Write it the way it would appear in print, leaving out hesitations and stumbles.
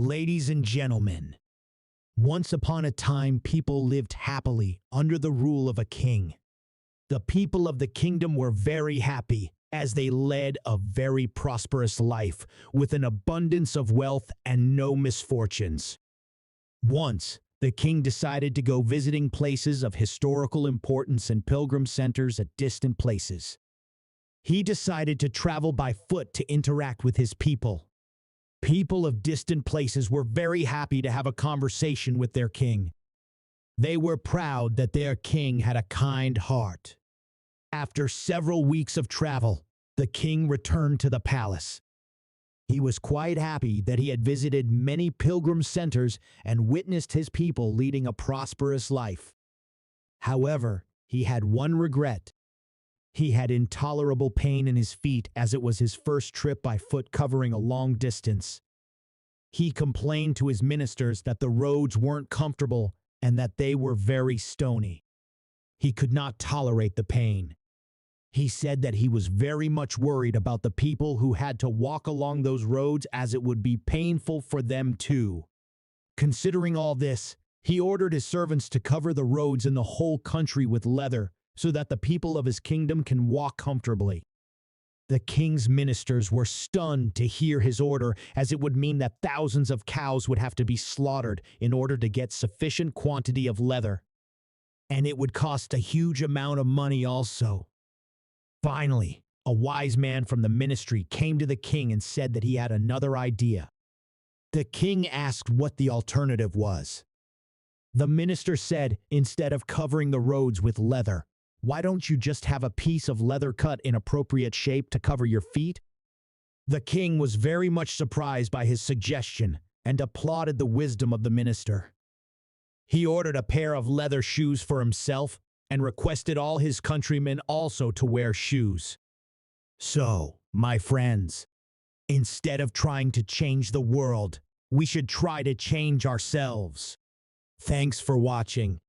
Ladies and gentlemen, once upon a time people lived happily under the rule of a king. The people of the kingdom were very happy as they led a very prosperous life with an abundance of wealth and no misfortunes. Once, the king decided to go visiting places of historical importance and pilgrim centers at distant places. He decided to travel by foot to interact with his people. People of distant places were very happy to have a conversation with their king. They were proud that their king had a kind heart. After several weeks of travel, the king returned to the palace. He was quite happy that he had visited many pilgrim centers and witnessed his people leading a prosperous life. However, he had one regret. He had intolerable pain in his feet as it was his first trip by foot covering a long distance. He complained to his ministers that the roads weren't comfortable and that they were very stony. He could not tolerate the pain. He said that he was very much worried about the people who had to walk along those roads as it would be painful for them too. Considering all this, he ordered his servants to cover the roads in the whole country with leather so that the people of his kingdom can walk comfortably. The king's ministers were stunned to hear his order, as it would mean that thousands of cows would have to be slaughtered in order to get sufficient quantity of leather. And it would cost a huge amount of money also. Finally, a wise man from the ministry came to the king and said that he had another idea. The king asked what the alternative was. The minister said, instead of covering the roads with leather, why don't you just have a piece of leather cut in appropriate shape to cover your feet? The king was very much surprised by his suggestion and applauded the wisdom of the minister. He ordered a pair of leather shoes for himself and requested all his countrymen also to wear shoes. So, my friends, instead of trying to change the world, we should try to change ourselves. Thanks for watching.